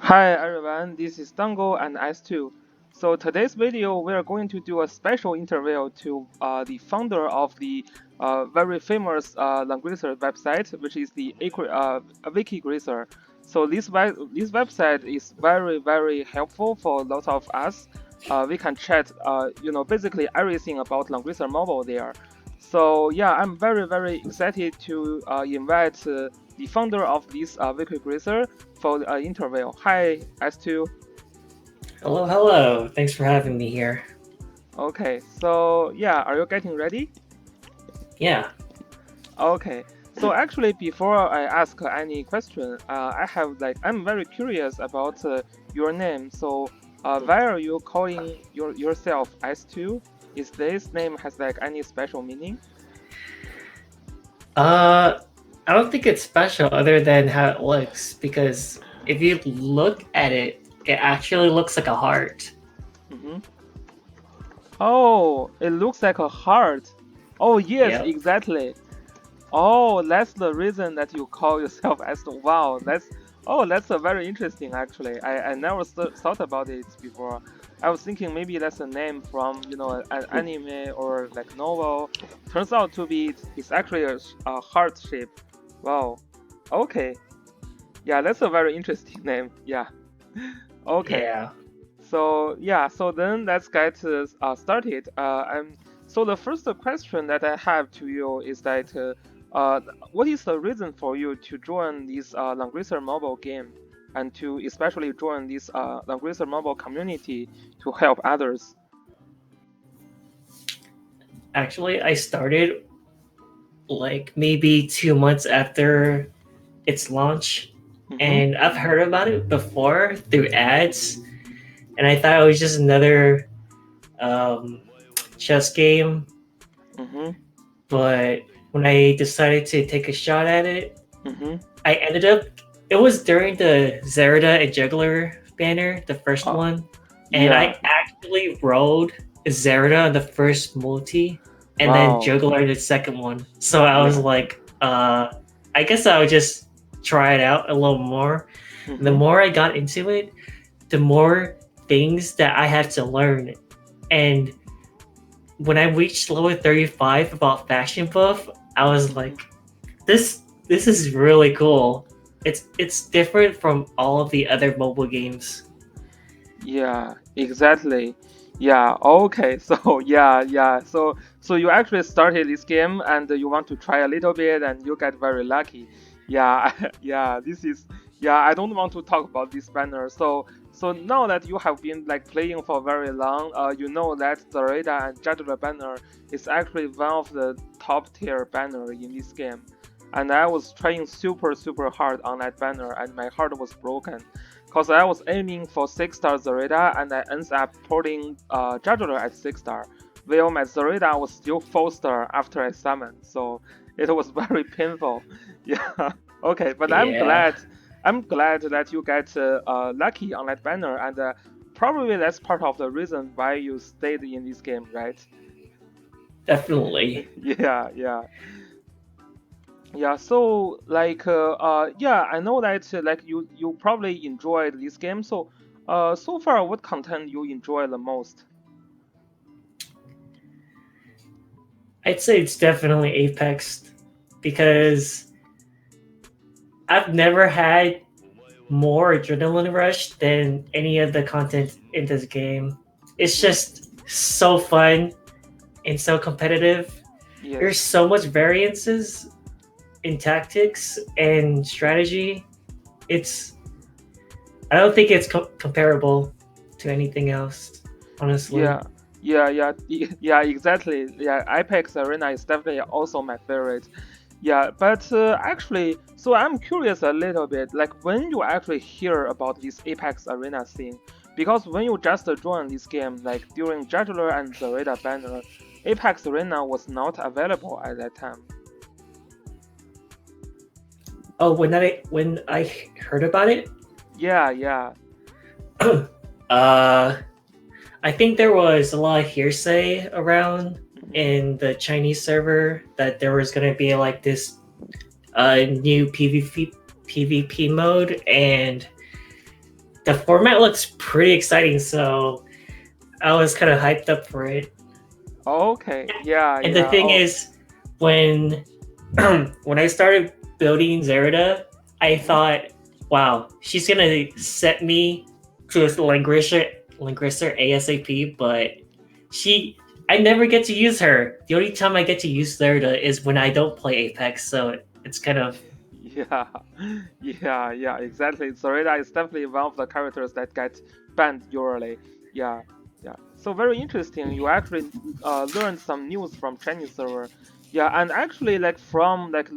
Hi everyone, this is Dango and S2. So today's video we are going to do a special interview to the founder of the very famous Langrisser website, which is the Wikigrisser. So this website is very helpful for lots of us. We can chat, basically everything about Langrisser mobile there. So yeah, I'm very excited to invite the founder of this Wikigrisser for the interview. Hi, S2. Hello, hello. Thanks for having me here. Okay, so yeah, are you getting ready? Yeah. Okay, so actually, before I ask any question, I'm very curious about your name. So, why are you calling yourself S2? Is this name has like any special meaning? Uh, I don't think it's special other than how it looks because if you look at it, it actually looks like a heart. Mm-hmm. Oh, it looks like a heart. Oh yes, Yep. exactly. Oh, that's the reason that you call yourself as the wow. That's a very interesting actually. I never thought about it before. I was thinking maybe that's a name from an anime or like novel. Turns out to be it's actually a heart shape. Wow. Okay. Yeah, that's a very interesting name. Yeah. Okay. Yeah. So then let's get started. So the first question that I have to you is that what is the reason for you to join this Langrisser mobile game and to especially join this Langrisser mobile community to help others? Actually, I started like maybe 2 months after its launch, Mm-hmm. and I've heard about it before through ads, and I thought it was just another um, chess game. Mm-hmm. But when I decided to take a shot at it, Mm-hmm. I ended up. It was during the Zerda and Juggler banner, the first Oh, one, and yeah. I actually rode Zerda on the first multi, and then Wow. Juggler the second one. So I was Yeah. like, I guess I would just try it out a little more. And the Mm-hmm. more I got into it, the more things that I had to learn. And when I reached level 35 about Faction Buff, I was Mm-hmm. like, this is really cool. It's different from all of the other mobile games. Yeah, exactly. Yeah, okay. So yeah. So you actually started this game and you want to try a little bit and you get very lucky. Yeah, yeah, this is yeah, I don't want to talk about this banner. So now that you have been like playing for very long, you know that the Radar and Jadra banner is actually one of the top tier banner in this game. And I was trying super hard on that banner and my heart was broken because I was aiming for 6-star Zareta and I ended up putting Juggler at 6-star, while my Zareta was still 4-star after I summoned, so it was very painful. Yeah, okay, but Yeah, I'm glad that you get lucky on that banner, and probably that's part of the reason why you stayed in this game, right? definitely. Yeah. Yeah, so yeah, I know that like you probably enjoyed this game. So so far what content you enjoy the most? I'd say it's definitely Apex because I've never had more adrenaline rush than any of the content in this game. It's Mm-hmm. just so fun and so competitive. There's Yes. so much variances in tactics and strategy. It's I don't think it's comparable to anything else, honestly. Yeah. Yeah, exactly. Yeah, Apex Arena is definitely also my favorite. Yeah, but actually, so I'm curious a little bit, like when you actually hear about this Apex Arena thing, because when you just joined this game, like during Juggler and Zareta banner, Apex Arena was not available at that time. Oh, when I heard about it, Yeah. uh, I think there was a lot of hearsay around Hmm. in the Chinese server that there was gonna be like this new PvP mode, and the format looks pretty exciting, so I was kind of hyped up for it. Okay, yeah, And the yeah. thing Oh, is, when when I started building Zerida, I mhm. thought, wow, she's gonna set me to a Langrisser ASAP, but she I never get to use her. The only time I get to use Zerida is when I don't play Apex, so it's kind of Yeah, yeah, exactly. Zorita is definitely one of the characters that get banned usually. Yeah, yeah. So very interesting. You actually learned some news from Chinese server. Yeah, and actually like from like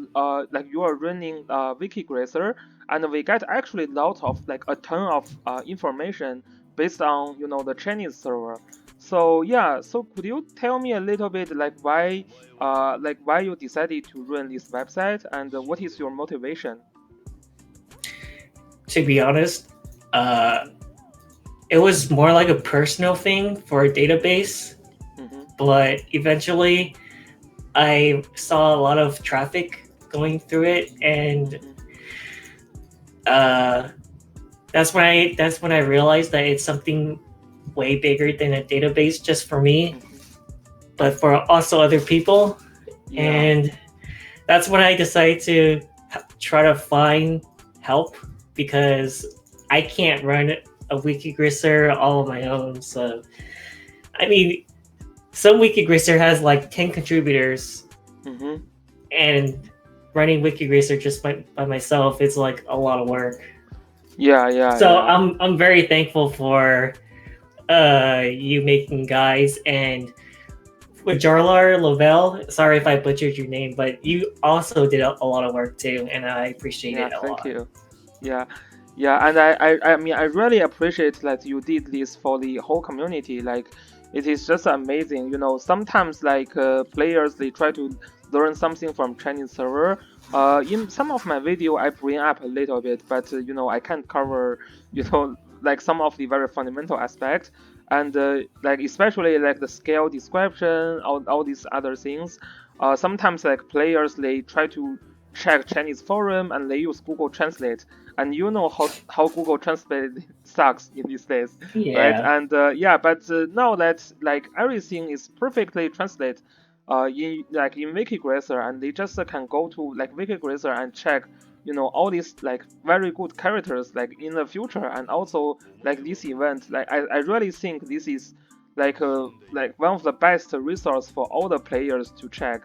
you are running Wikigrisser, and we get actually lot of like a ton of information based on the Chinese server. So yeah, so could you tell me a little bit like why you decided to run this website and what is your motivation? to be honest, uh, it was more like a personal thing for a database, Mm-hmm. but eventually I saw a lot of traffic going through it, and Mm-hmm. uh, that's when I realized that it's something way bigger than a database just for me, Mm-hmm. but for also other people. Yeah. And that's when I decided to try to find help because I can't run a Wikigrisser all on my own. So, I mean, some Wikigrisser has like 10 contributors, Mm-hmm. and running Wikigrisser just by myself is like a lot of work. Yeah, yeah, So yeah. I'm very thankful for you making guys and with Jarlar Lovell. Sorry if I butchered your name, but you also did a lot of work too, and I appreciate Yeah, it a thank lot. you. Yeah, yeah, and I mean, I really appreciate that you did this for the whole community. Like, it is just amazing. Sometimes like players they try to learn something from Chinese server. In some of my video, I bring up a little bit, but I can't cover like some of the very fundamental aspects. And like especially like the scale description, all these other things. Sometimes like players they try to check Chinese forum and they use Google Translate. And you know how Google Translate sucks in these days, right? Yeah, And yeah, but now that like everything is perfectly translated in Wikigrisser, and they just can go to like Wikigrisser and check all these like very good characters like in the future, and also like this event. Like I really think this is like one of the best resource for all the players to check.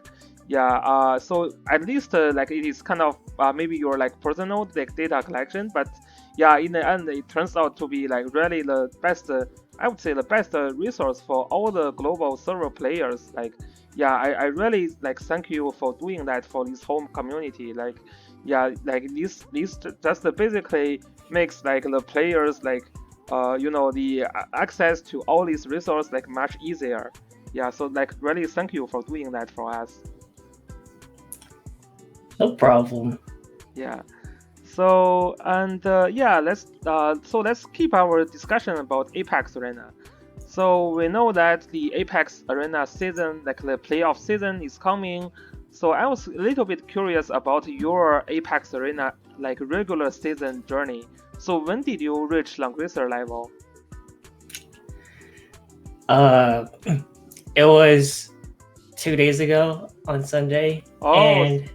Yeah, so at least like it is kind of maybe your like personal like data collection, but yeah, in the end it turns out to be like really the best. I would say the best resource for all the global server players. Like, yeah, I really like thank you for doing that for this home community. Like, yeah, like this just basically makes like the players like the access to all these resources like much easier. Yeah, so like really thank you for doing that for us. no problem. Yeah. So and yeah, let's keep our discussion about Apex Arena. So we know that the Apex Arena season, like the playoff season, is coming. So I was a little bit curious about your Apex Arena like regular season journey. So when did you reach Langrisser level? Uh, it was 2 days ago on Sunday, Oh, and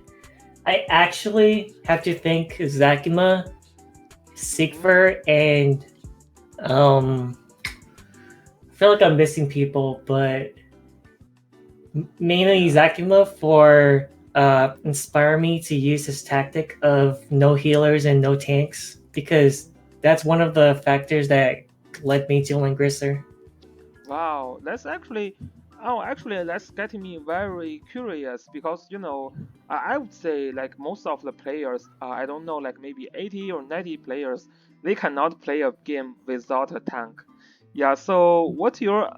I actually have to thank Zakima, mm-hmm. Sigfer, and um, I feel like I'm missing people, but mainly Yeah. Zakima for inspire me to use his tactic of no healers and no tanks because that's one of the factors that led me to Langrisser. Wow, that's actually, oh, actually, that's getting me very curious because, I would say like most of the players, I don't know, like maybe 80 or 90 players, they cannot play a game without a tank. Yeah, so what's your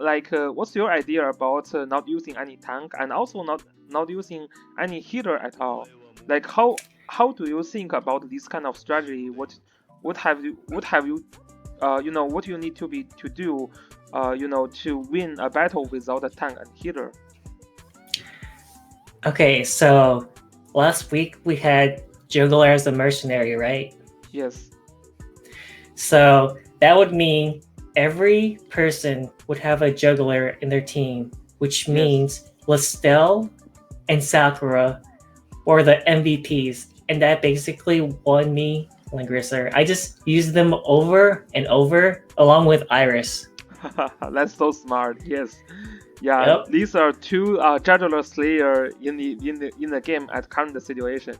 idea about not using any tank and also not using any healer at all? Like how do you think about this kind of strategy? What have you what you need to do to win a battle without a tank and healer. Okay, so last week we had Juggler as a mercenary, right? Yes. So that would mean every person would have a juggler in their team, which Yes. means Lestel and Sakura were the MVPs, and that basically won me Langrisser. I just used them over and over along with Iris. That's so smart. Yes. Yeah, Yep. these are two Juggler Slayer in the game at current situation.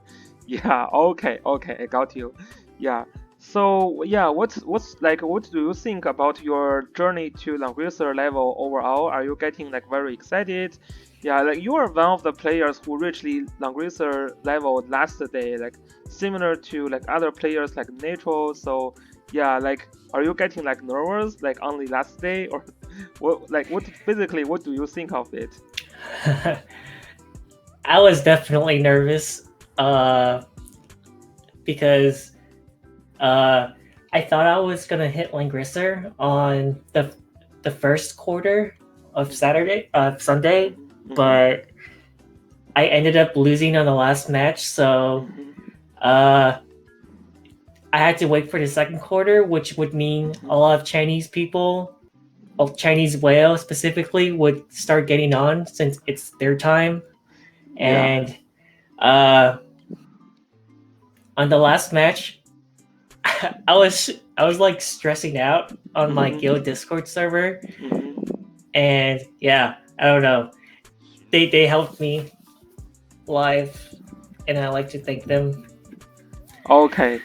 Yeah, okay, I got you. Yeah. So yeah, what do you think about your journey to Langrisser level overall? Are you getting like very excited? Yeah, like you are one of the players who reached the Langrisser level last day, like similar to like other players like Natro. So yeah, like are you getting like nervous like on the last day or what do you think of it? I was definitely nervous because uh, I thought I was gonna hit Langrisser on the first quarter of Mm-hmm, Sunday, mm-hmm, mm-hmm, but I ended up losing on the last match, so mm-hmm, uh, I had to wait for the second quarter, which would mean mm-hmm. a lot of Chinese people, of Chinese whale specifically, would start getting on since it's their time. Yeah. And uh, on the last match, I was like stressing out on my guild Mm-hmm, Discord server, mm-hmm. and yeah, I don't know. They helped me live, and I like to thank them. Okay.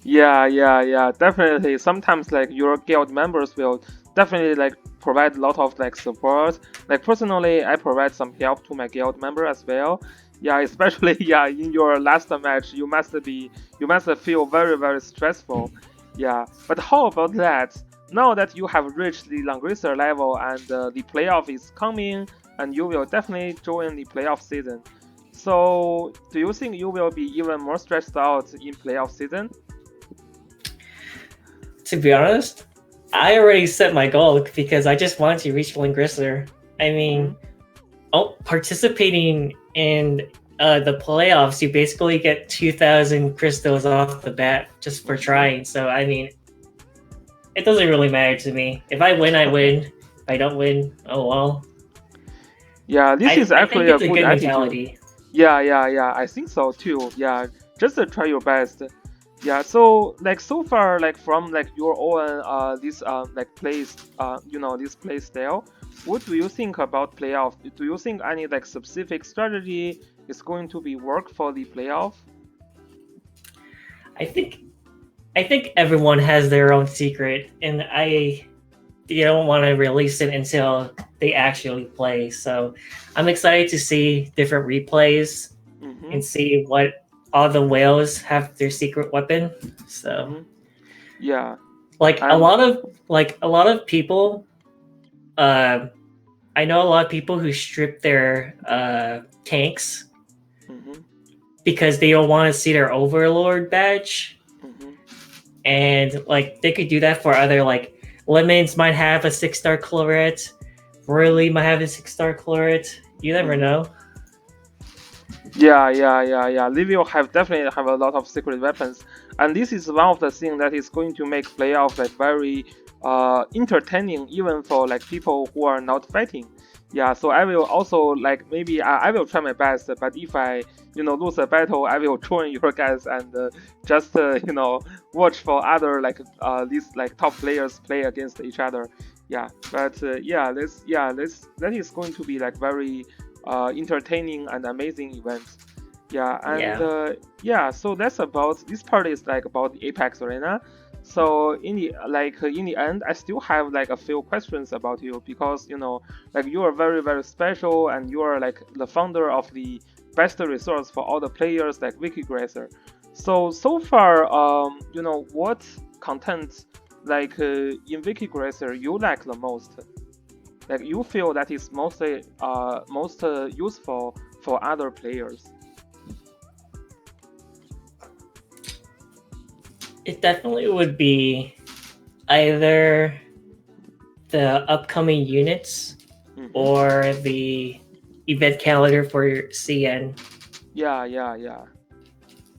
Yeah. Definitely. Sometimes like your guild members will definitely like provide a lot of like support. Like personally, I provide some help to my guild member as well. Yeah, especially yeah, in your last match, you must feel very stressful. Yeah, but how about that? Now that you have reached the Langrisser level and the playoff is coming, and you will definitely join the playoff season. So, do you think you will be even more stressed out in playoff season? To be honest, I already set my goal because I just wanted to reach Langrisser. I Mm-hmm. mean, oh, participating in the playoffs, you basically get 2,000 crystals off the bat just for Mm-hmm. trying. So, I mean, it doesn't really matter to me. If I win, I win. If I don't win, oh well. Yeah, this is I think actually a it's a good good attitude. mentality. Yeah. I think so too. Yeah, just try your best. Yeah, so like so far, like from like your own this like place this play style, what do you think about playoff? Do you think any like specific strategy is going to be work for the playoff? I think I think everyone has their own secret, and I you don't want to release it until they actually play. So I'm excited to see different replays Mm-hmm. and see what all the whales have their secret weapon. So Mm-hmm. Yeah, like and a lot of people, uh, I know a lot of people who strip their tanks mm-hmm. because they don't want to see their overlord badge, Mm-hmm. and like they could do that for other like lemons might have a 6-star claret, Royally might have a 6-star claret. You never Mm-hmm. know. Yeah. Livio have definitely have a lot of secret weapons, and this is one of the things that is going to make playoff like very entertaining even for like people who are not fighting. Yeah, so I will also like maybe I will try my best, but if I lose a battle, I will join your guys and just watch for other like these like top players play against each other. Yeah, but this that is going to be like very entertaining and amazing events. Yeah, and Yeah. so that's about this part is like about the Apex Arena. So in the end, I still have like a few questions about you because like you are very special and you are like the founder of the best resource for all the players like Wikigrisser. So far, what content like in Wikigrisser you like the most? Like you feel that is mostly most useful for other players. It definitely would be either the upcoming units Mm-hmm. or the event calendar for CN. Yeah.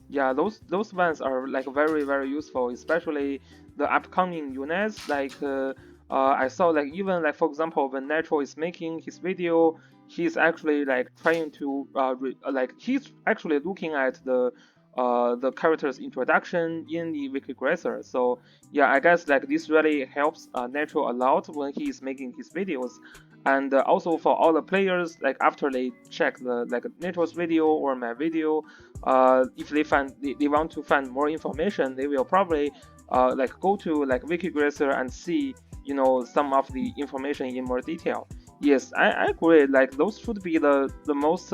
Yeah, those ones are like very useful, especially the upcoming units. I saw like even like for example when Natural is making his video, he's actually like trying to like he's actually looking at the character's introduction in the Wikigrisser. So yeah, I guess like this really helps Natural a lot when he's making his videos. And also for all the players, like after they check the like Natural's video or my video, if they want to find more information, they will probably like go to like Wikigrisser and see some of the information in more detail. Yes, I agree. Like those should be the most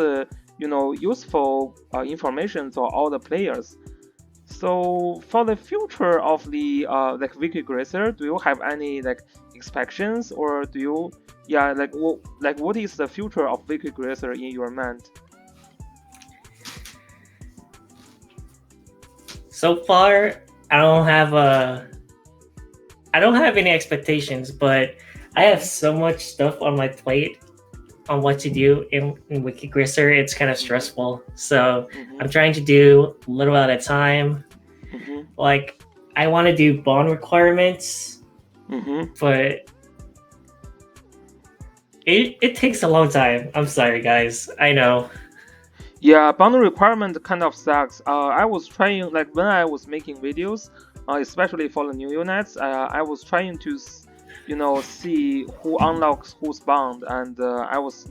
useful information for all the players. So for the future of the like Wikigrisser, do you have any like expectations, or do you like what is the future of Wikigrisser in your mind? So far, I don't have a I don't have any expectations, but I have so much stuff on my plate on what to do in Wikigrisser. It's kind of Mm-hmm. stressful. So Mm-hmm. I'm trying to do a little at a time. Mm-hmm. Like I want to do bond requirements, Mm-hmm. but it takes a long time. I'm sorry, guys. I know. Yeah, boundary requirement kind of sucks. I was trying, like when I was making videos, especially for the new units, I was trying to, see who unlocks whose bound, and I was,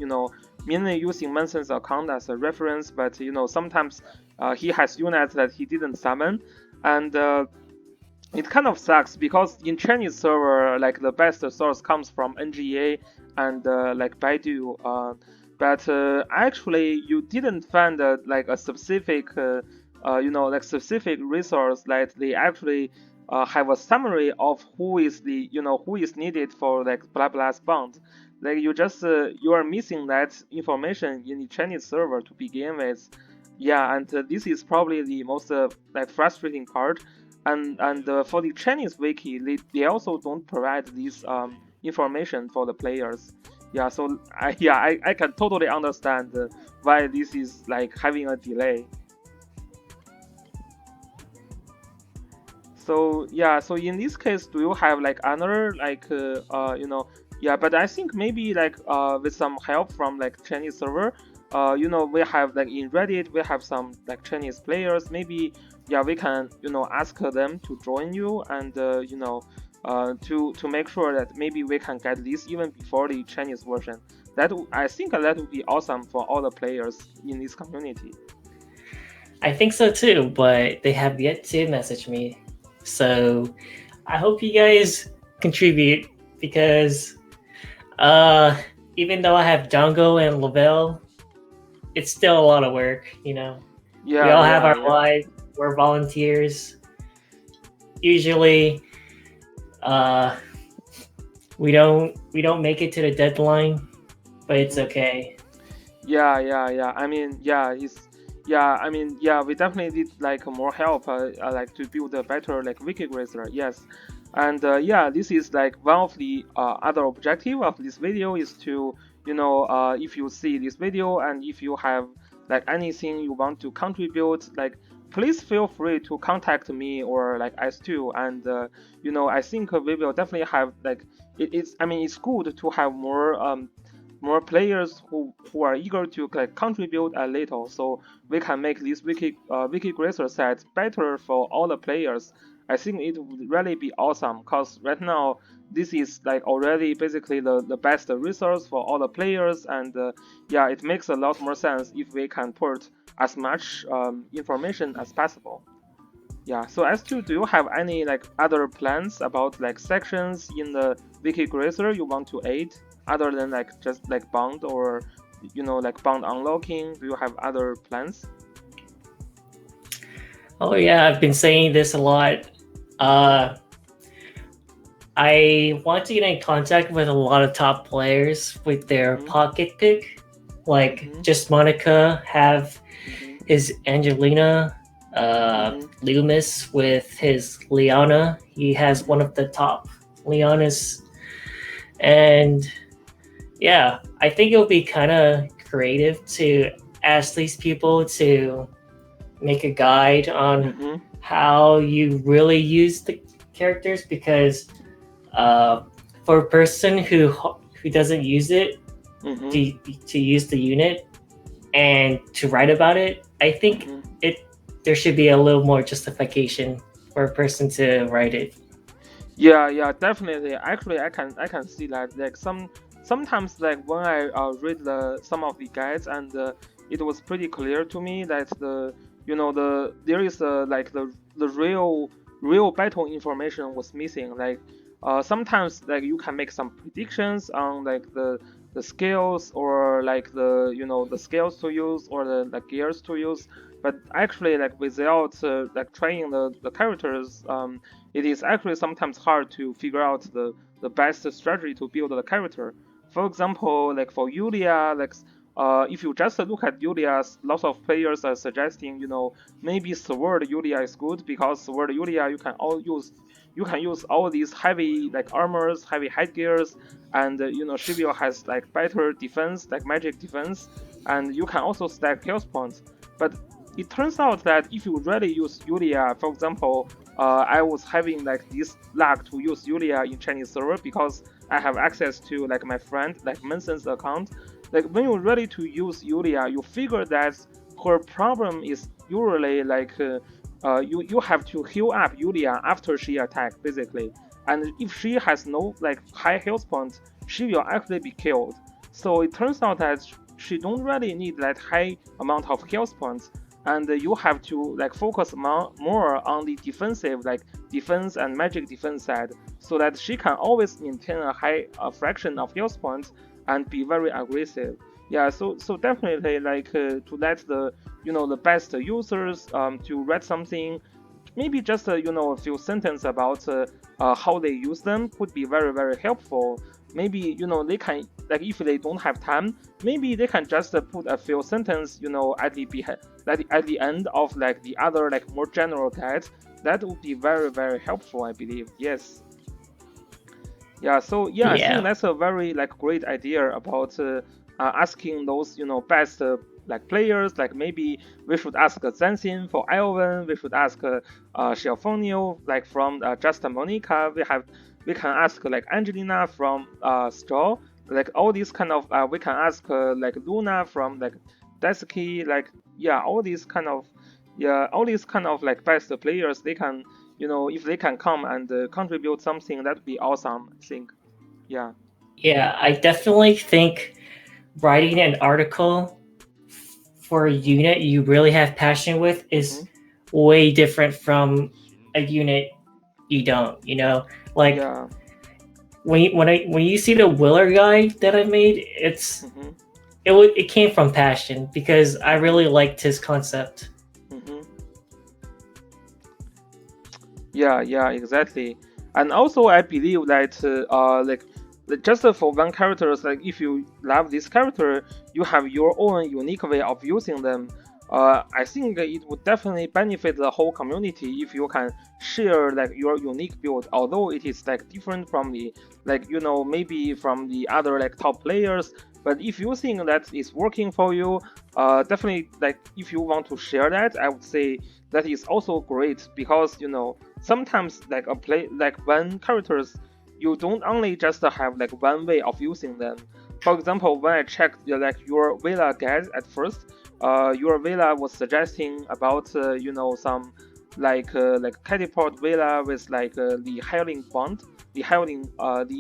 mainly using Manson's account as a reference. But sometimes he has units that he didn't summon, and it kind of sucks because in Chinese server, like the best source comes from NGA and like Baidu. But actually, you didn't find like a specific, like specific resource that they actually have a summary of who is who is needed for like blah blah bound. Like you are missing that information in the Chinese server to begin with. Yeah, and this is probably the most like frustrating part. And for the Chinese wiki, they also don't provide this information for the players. Yeah, so I can totally understand why this is like having a delay. So yeah, so in this case, do you have like another like yeah? But I think maybe like with some help from like Chinese server, we have like in Reddit we have some like Chinese players. Maybe yeah, we can ask them to join you and to make sure that maybe we can get this even before the Chinese version. I think that would be awesome for all the players in this community. I think so too, but they have yet to message me. So I hope you guys contribute because uh even though I have Django and Lavelle, it's still a lot of work. We Yeah, all have yeah, our yeah. lives. We're volunteers. Usually, uh, we don't make it to the deadline, but it's Mm-hmm. okay. Yeah, yeah, yeah. I mean, yeah, I mean, yeah, we definitely need like more help, like to build a better like Wikigrisser. Yes, and yeah, this is like one of the other objective of this video is to, if you see this video and if you have like anything you want to contribute, like please feel free to contact me or like S2, and I think we will definitely have like I mean, it's good to have more players who are eager to like contribute a little, so we can make this Wikigrisser set better for all the players. I think it would really be awesome because right now this is like already basically the best resource for all the players, and yeah, it makes a lot more sense if we can put as much information as possible. Yeah, so S2, do you have any like other plans about like sections in the Wikigrisser you want to aid other than like just like bound or like bound unlocking? Do you have other plans? Oh yeah, I've been saying this a lot. Uh, I want to get in contact with a lot of top players with their Mm-hmm. pocket pick, like Mm-hmm. just Monica have Mm-hmm. his Angelina, Mm-hmm. Loomis with his Liana. He has one Mm-hmm. of the top Lianas, and yeah, I think it'll be kind of creative to ask these people to make a guide on Mm-hmm. how you really use the characters because uh, for a person who doesn't use it Mm-hmm. to use the unit and to write about it, I think Mm-hmm. it there should be a little more justification for a person to write it. Yeah, yeah, definitely. Actually, I can see that. Like sometimes like when I read the some of the guides, and it was pretty clear to me that there is like the real battle information was missing. Like sometimes like you can make some predictions on like the skills, or like the skills to use, or the gears to use, but actually like without like training the characters, it is actually sometimes hard to figure out the best strategy to build the character. For example, like for Yulia, like if you just look at Yulia, lots of players are suggesting, maybe Sword Yulia is good because Sword Yulia you can use all these heavy like armors, heavy headgears, and Shivio has like better defense, like magic defense, and you can also stack chaos points. But it turns out that if you really use Yulia, for example, I was having like this luck to use Yulia in Chinese server because I have access to like my friend like Menson's account. Like when you're ready to use Yulia, you figure that her problem is usually like you have to heal up Yulia after she attack basically, and if she has no like high health points, she will actually be killed. So it turns out that she don't really need that high amount of health points, and you have to like focus more on the defensive, like defense and magic defense side, so that she can always maintain a high fraction of health points and be very aggressive. Yeah, so definitely like to let the best users to read something, maybe just a few sentences about how they use them could be very very helpful. Maybe they can, like if they don't have time, maybe they can just put a few sentences at the end of like the other like more general guides. That would be very very helpful, I believe. Yes. Yeah, so yeah, I think Yeah, that's a very like great idea about asking those best like players. Like maybe we should ask Zenshin for Elven. We should ask Shelfonio like from Just Monica. We can ask like Angelina from Straw. Like all these kind of we can ask like Luna from like Dasuki. Like yeah, all these kind of like best players. They can if they can come and contribute something, that'd be awesome, I think. Yeah. yeah, I definitely think writing an article for a unit you really have passion with Mm-hmm. is way different from a unit you don't. Like Yeah. when you see the Willer guide that I made, Mm-hmm. it came from passion because I Mm-hmm. really liked his concept. Mm-hmm. Yeah, yeah, exactly. And also, I believe that just for one characters, like if you love this character, you have your own unique way of using them. I think it would definitely benefit the whole community if you can share like your unique build, although it is like different from the like maybe from the other like top players. But if you think that is working for you, definitely like if you want to share that, I would say that is also great because sometimes like a play like when characters you don't only just have like one way of using them. For example, when I checked like your villa guide at first, your villa was suggesting about some like catapult villa with like the hailing bond, the hailing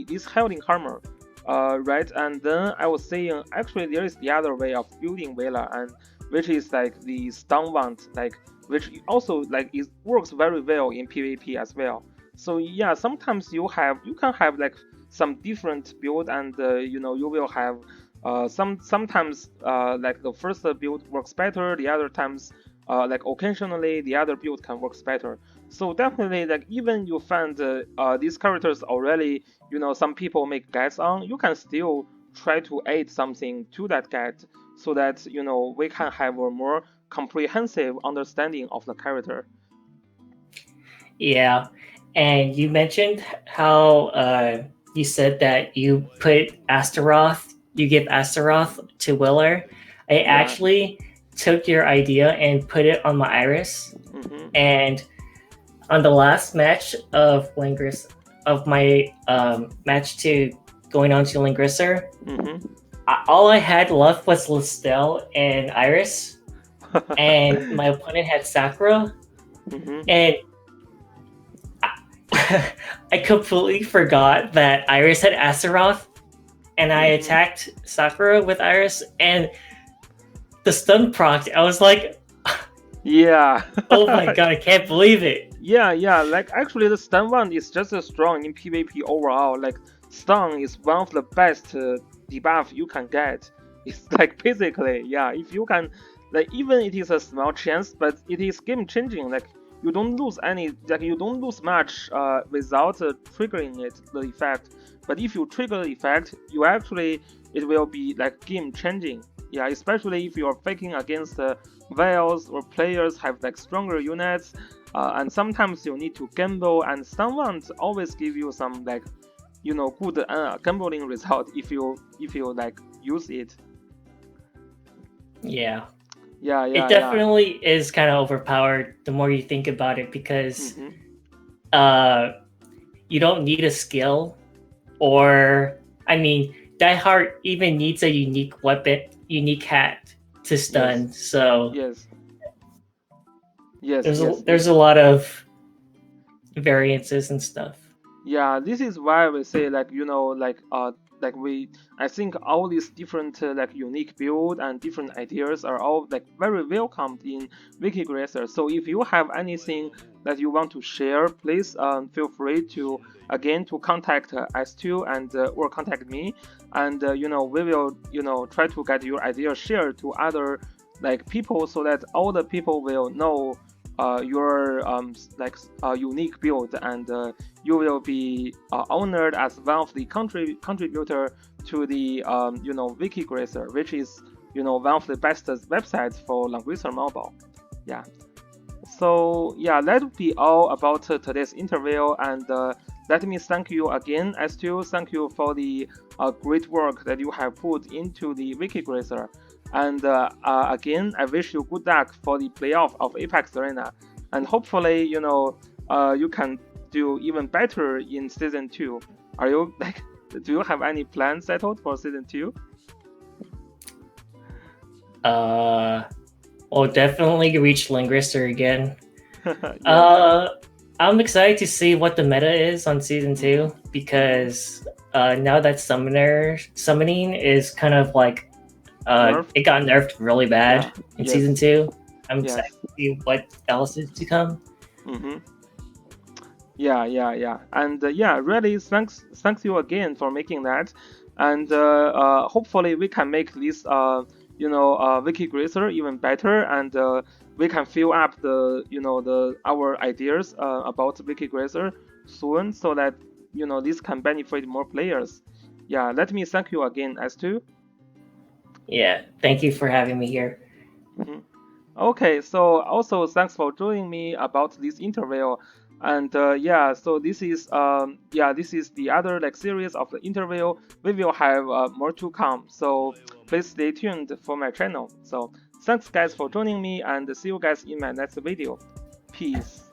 this hailing hammer, right? And then I was saying actually there is the other way of building villa, and which is like the stun wand, like which also like it works very well in PvP as well. So yeah, sometimes you can have like some different build, and you will have sometimes like the first build works better, the other times like occasionally the other build can works better. So definitely like even you find these characters already some people make guides on, you can still try to add something to that guide so that we can have a more comprehensive understanding of the character. Yeah, and you mentioned how you said that you give Astaroth to Willer. I Yeah. actually took your idea and put it on my iris, Mm-hmm. and on the last match of Langrisser of my match to going on to Langrisser, Mm-hmm. all I had left was Listel and Iris, and my opponent had Sakura, Mm-hmm. and I, I completely forgot that Iris had Astaroth, and I Mm-hmm. attacked Sakura with Iris, and the stun proc. I was like, Yeah. oh my god, I can't believe it. Yeah, yeah, like actually the stun one is just as strong in PvP overall. Like stun is one of the best debuff you can get. It's like basically, yeah, if you can, like even it is a small chance, but it is game changing. Like you don't lose any, like you don't lose much without triggering it, the effect. But if you trigger the effect, you actually, it will be like game changing. Yeah, especially if you're fighting against Veils or players have like stronger units, and sometimes you need to gamble, and someone always give you some like good gambling result if you like use it. Yeah, Yeah, it yeah, yeah. definitely is kind of overpowered the more you think about it because Mm-hmm. uh, you don't need a skill, or I mean, Die Hard even needs a unique weapon, unique hat to Yes, stun. So yes, yes, yes, there's yes. a lot of variances and stuff. Yeah, this is why we say like like we I think all these different like unique build and different ideas are all like very welcomed in Wikigrisser. So if you have anything that you want to share, please feel free to again to contact S2 and or contact me, and we will try to get your idea shared to other like people so that all the people will know your like unique build, and you will be honored as one of the contributor to the Wikigrisser, which is one of the best websites for Langrisser mobile. Yeah. So yeah, that would be all about today's interview, and let me thank you again, Stu. Thank you for the great work that you have put into the Wikigrisser. And again, I wish you good luck for the playoff of Apex Arena, and hopefully, you can do even better in season two. Are you like? Do you have any plans settled for season two? Uh, I'll definitely reach Langrisser again. Yes. I'm excited to see what the meta is on season Mm-hmm. two Mm-hmm. because now that summoning is kind of like Nerf. it got nerfed really Yeah. bad in season Yes. two. I'm excited Yes. to see what else is to come. Mm-hmm. Yeah, yeah, yeah, and yeah, really, thanks you again for making that, and hopefully we can make this Wikigrisser even better, and we can fill up the the our ideas about Wikigrisser soon, so that this can benefit more players. Yeah, let me thank you again, S2. Yeah, thank you for having me here. Mhm. Okay, so also thanks for joining me about this interview. And yeah, so this is the other like series of the interview. We will have more to come. So please stay tuned for my channel. So thanks guys for joining me, and see you guys in my next video. Peace.